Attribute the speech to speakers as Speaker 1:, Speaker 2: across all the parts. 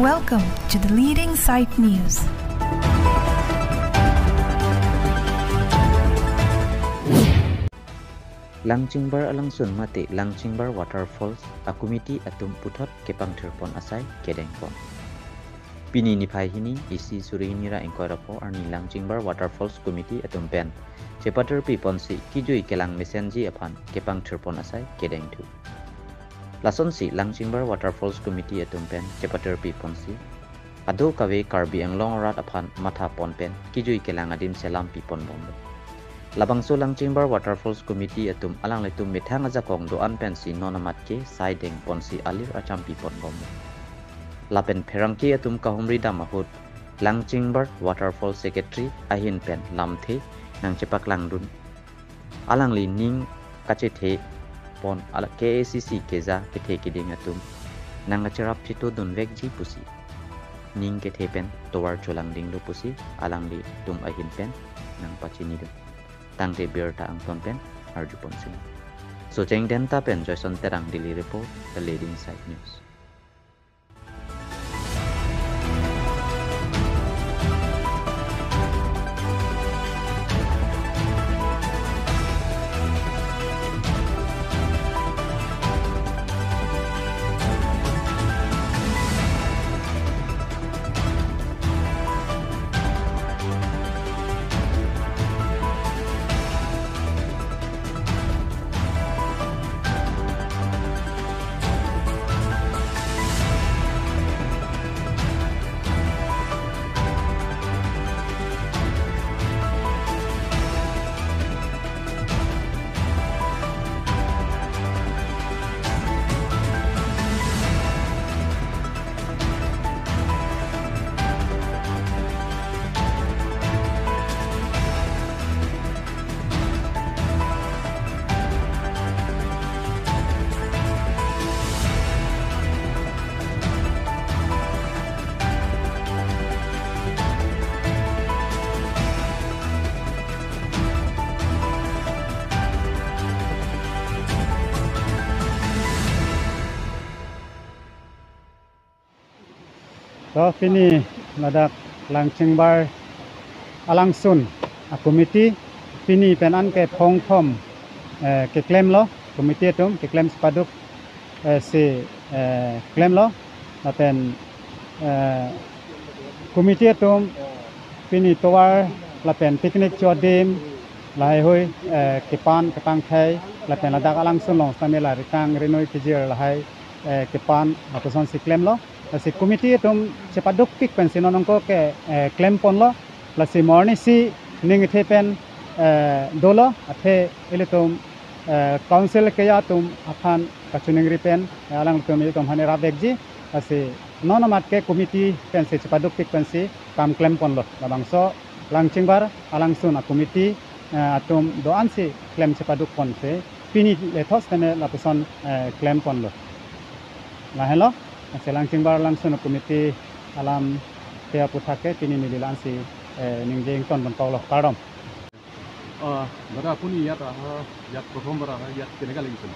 Speaker 1: Welcome to the Leading Sight News.
Speaker 2: Langchingbar alangsun mate Langchingbar Waterfalls a committee atum puthot kepangthirpon asai kedengpon. Pini ni phai hini isi surinira engkorapo arni Langchingbar Waterfalls committee atum pen chepater pi ponsi kijui kelang mesenji aphan kepangthirpon asai kedengthu. Lason si Langchingbar Waterfalls committee atum pen chepater pi ponsi ado kawe Karbi Anglong rat aphan matha pon pen kijui kelang adin selam pi pon bombo. Labangso Langchingbar Waterfalls committee atum alang letum mithang aja kong do an pensi nonamat ke saideng ponsi alir achampi pon bombo. Lapen pherangki atum kahumri damahut Langchingbar Waterfalls secretary ahin pen lamthe nang cepak langdun alangli ning kachethe pon ala KACC keza kethe kiding atum nang acherap thito dun vekji pusi ning kethe pen towar cholang ding do pusi alangli tum ahin pen nang pachini do tangte berta ang pen arju ponsing so cheng den ta pen joyson terang daily report the Leading Sight News.
Speaker 3: So kini ladak Langchingbar alangsun a committee kini penan ke phong thom ke claim lo committee tum ke claim spaduk si claim lo laten committee tum kini towar laten picnic chodim lai hoi kepan ketang thai laten ladak alangsun lo samela rikang renoi kijir lahai kepan apuson si claim lo si committee tum cepaduk pik pensi nonongko ke claim pon lo la si morni si ning the pen dolo athe ile tum council ke ya tum aphan kachuning ri pen alang tum ile tum hane rabekji asi nonomat ke committee pen si cepaduk pik pensi kam claim pon lo labangso Langchingbar alangsun a committee atum doan si claim cepaduk pon se pini lethos tene la person claim pon lo la hello Langchingbar langsung committee alam tia puthake tini mililan si ningjeng ton bon paulo karom
Speaker 4: দাদা আপুনি ইয়াত প্ৰথমবাৰ ইয়াত কেনেকৈ লাগিছিল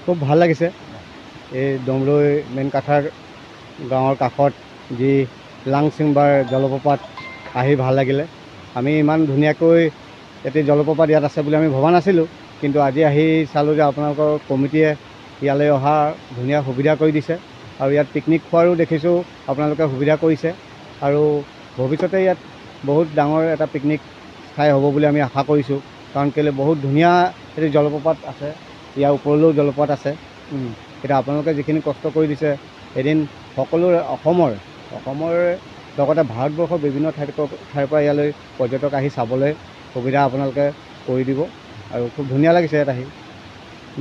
Speaker 3: খুব ভাল লাগিছে এই ডমৰৈ মেইন কাঠাৰ গাঁৱৰ কাষত যি Langchingbar জলপ্ৰপাত আহি ভাল লাগিলে আমি ইমান ধুনীয়াকৈ এটি জলপ্ৰপাত ইয়াত আছে বুলি আমি ভবা নাছিলোঁ কিন্তু আজি আহি চালোঁ যে আপোনালোকৰ কমিটিয়ে ইয়ালৈ অহা ধুনীয়া সুবিধা কৰি দিছে আৰু ইয়াত পিকনিক খোৱাৰো দেখিছোঁ আপোনালোকে সুবিধা কৰিছে আৰু ভৱিষ্যতে ইয়াত বহুত ডাঙৰ এটা পিকনিক ঠাই হ'ব বুলি আমি আশা কৰিছোঁ কাৰণ কেলৈ বহুত ধুনীয়া এটি জলপ্ৰপাত আছে ইয়াৰ ওপৰলৈও জলপ্ৰপাত আছে এতিয়া আপোনালোকে যিখিনি কষ্ট কৰি দিছে এদিন সকলো অসমৰ লগতে ভাৰতবৰ্ষৰ বিভিন্ন ঠাইৰ পৰা ইয়ালৈ পৰ্যটক আহি চাবলৈ সুবিধা আপোনালোকে কৰি দিব আৰু খুব ধুনীয়া লাগিছে ইয়াত আহি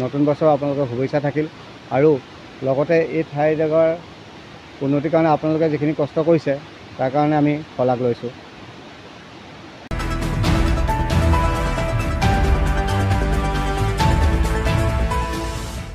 Speaker 3: নতুন বছৰ আপোনালোকৰ শুভেচ্ছা থাকিল আৰু লগতে এই ঠাই জেগাৰ উন্নতিৰ কাৰণে আপোনালোকে যিখিনি কষ্ট কৰিছে তাৰ কাৰণে আমি শলাগ লৈছোঁ।